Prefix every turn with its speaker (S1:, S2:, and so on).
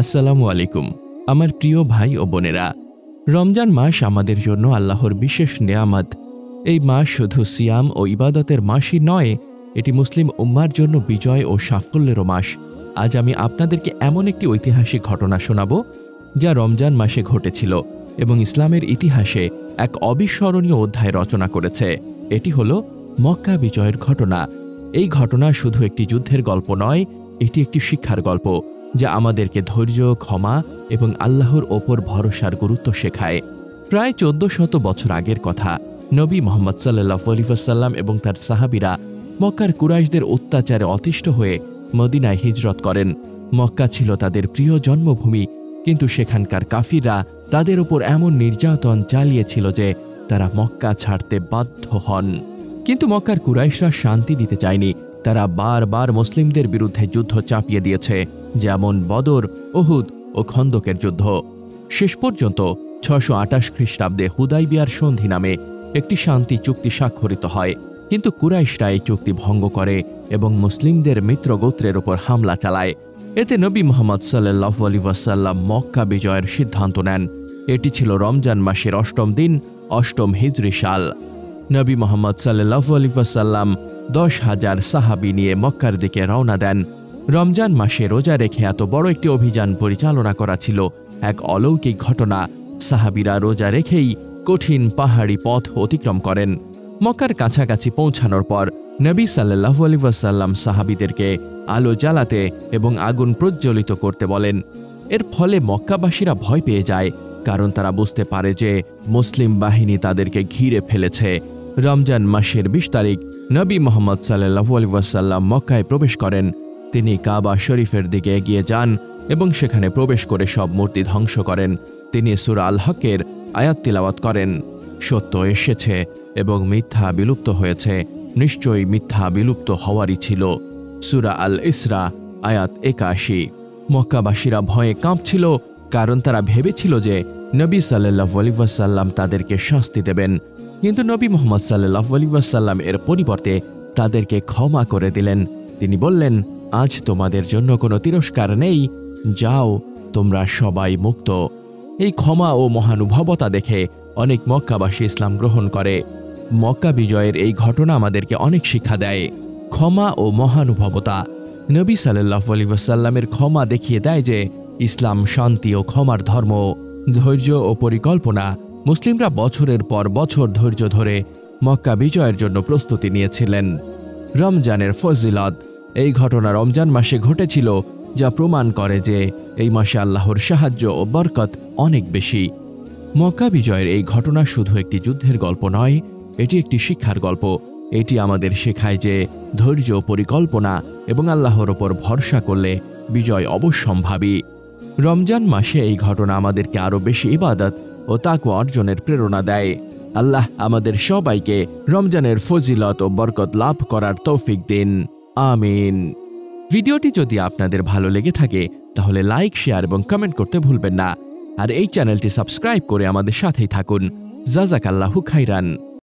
S1: আসসালামু আলাইকুম আমার প্রিয় ভাই ও বোনেরা। রমজান মাস আমাদের জন্য আল্লাহর বিশেষ নেয়ামত। এই মাস শুধু সিয়াম ও ইবাদতের মাসই নয়, এটি মুসলিম উম্মার জন্য বিজয় ও সাফল্যেরও মাস। আজ আমি আপনাদেরকে এমন একটি ঐতিহাসিক ঘটনা শোনাব যা রমজান মাসে ঘটেছিল এবং ইসলামের ইতিহাসে এক অবিস্মরণীয় অধ্যায় রচনা করেছে। এটি হল মক্কা বিজয়ের ঘটনা। এই ঘটনা শুধু একটি যুদ্ধের গল্প নয়, এটি একটি শিক্ষার গল্প যা আমাদেরকে ধৈর্য, ক্ষমা এবং আল্লাহর ওপর ভরসার গুরুত্ব শেখায়। প্রায় 1400 বছর আগের কথা। নবী মুহাম্মদ সাল্লাল্লাহু আলাইহি ওয়াসাল্লাম এবং তার সাহাবীরা মক্কার কুরাইশদের অত্যাচারে অতিষ্ঠ হয়ে মদিনায় হিজরত করেন। মক্কা ছিল তাদের প্রিয় জন্মভূমি, কিন্তু সেখানকার কাফিররা তাদের উপর এমন নির্যাতন চালিয়েছিল যে তারা মক্কা ছাড়তে বাধ্য হন। কিন্তু মক্কার কুরাইশরা শান্তি দিতে চায়নি। তারা বারবার মুসলিমদের বিরুদ্ধে যুদ্ধ চাপিয়ে দিয়েছে, যেমন বদর, উহুদ ও খন্দকের যুদ্ধ। শেষ পর্যন্ত 628 খ্রিস্টাব্দে হুদাইবিয়ার সন্ধি নামে একটি শান্তি চুক্তি স্বাক্ষরিত হয়। কিন্তু কুরাইশরা এই চুক্তি ভঙ্গ করে এবং মুসলিমদের মিত্র গোত্রের উপর হামলা চালায়। এতে নবী মুহাম্মদ সাল্লাল্লাহু আলাইহি ওয়াসাল্লাম মক্কা বিজয়ের সিদ্ধান্ত নেন। এটি ছিল রমজান মাসের 8ম দিন, 8ম হিজরি সাল। নবী মুহাম্মদ সাল্লাল্লাহু আলাইহি ওয়াসাল্লাম 10,000 সাহাবী নিয়ে মক্কার দিকে রওনা দেন। রমজান মাসে রোজা রেখে এত বড় একটি অভিযান পরিচালনা করা ছিল এক অলৌকিক ঘটনা। সাহাবীরা রোজা রেখেই কঠিন পাহাড়ি পথ অতিক্রম করেন। মক্কার কাছাকাছি পৌঁছানোর পর নবী সাল্লাল্লাহু আলাইহি ওয়াসাল্লাম সাহাবীদেরকে আলো জ্বালাতে এবং আগুন প্রজ্বলিত করতে বলেন। এর ফলে মক্কাবাসীরা ভয় পেয়ে যায়, কারণ তারা বুঝতে পারে যে মুসলিম বাহিনী তাদেরকে ঘিরে ফেলেছে। রমজান মাসের 20 তারিখ নবী মুহাম্মদ সাল্লাল্লাহু আলাইহি ওয়াসাল্লাম মক্কায় প্রবেশ করেন। তিনি কাবা শরীফের দিকে এগিয়ে যান এবং সেখানে প্রবেশ করে সব মূর্তি ধ্বংস করেন। তিনি সূরা আল হকের আয়াত তিলাওয়াত করেন, সত্য এসেছে এবং মিথ্যা বিলুপ্ত হয়েছে, নিশ্চয়ই মিথ্যা বিলুপ্ত হওয়ারই ছিল। সূরা আল ইসরা আয়াত 81। মক্কাবাসীরা ভয়ে কাঁপছিল, কারণ তারা ভেবেছিল যে নবী সাল্লাল্লাহু আলাইহি ওয়াসাল্লাম তাদেরকে শাস্তি দেবেন। কিন্তু নবী মুহাম্মদ সাল্লাল্লাহু আলাইহি ওয়াসাল্লাম এর পরিবর্তে তাদেরকে ক্ষমা করে দিলেন। তিনি বললেন, আজ তোমাদের জন্য কোনো তিরস্কার নেই, যাও, তোমরা সবাই মুক্ত। এই ক্ষমা ও মহানুভবতা দেখে অনেক মক্কাবাসী ইসলাম গ্রহণ করে। মক্কা বিজয়ের এই ঘটনা আমাদেরকে অনেক শিক্ষা দেয়। ক্ষমা ও মহানুভবতা। নবী সাল্লাল্লাহু আলাইহি ওয়াসাল্লামের ক্ষমা দেখিয়ে দেয় যে ইসলাম শান্তি ও ক্ষমার ধর্ম। ধৈর্য ও পরিকল্পনা। মুসলিমরা বছরের পর বছর ধৈর্য ধরে মক্কা বিজয়ের জন্য প্রস্তুতি নিয়েছিলেন। রমজানের ফজিলত। এই ঘটনা রমজান মাসে ঘটেছিল, যা প্রমাণ করে যে এই মাসে আল্লাহর সাহায্য ও বরকত অনেক বেশি। মক্কা বিজয়ের এই ঘটনা শুধু একটি যুদ্ধের গল্প নয়, এটি একটি শিক্ষার গল্প। এটি আমাদের শেখায় যে ধৈর্য, পরিকল্পনা এবং আল্লাহর ওপর ভরসা করলে বিজয় অবশ্যম্ভাবী। রমজান মাসে এই ঘটনা আমাদেরকে আরও বেশি ইবাদত ও তাকওয়া অর্জনের প্রেরণা দেয়। আল্লাহ আমাদের সবাইকে রমজানের ফজিলত ও বরকত লাভ করার তৌফিক দিন। আমিন। ভিডিওটি যদি আপনাদের ভালো লেগে থাকে তাহলে লাইক, শেয়ার এবং কমেন্ট করতে ভুলবেন না। আর এই চ্যানেলটি সাবস্ক্রাইব করে আমাদের সাথেই থাকুন। জাযাকাল্লাহু খাইরান।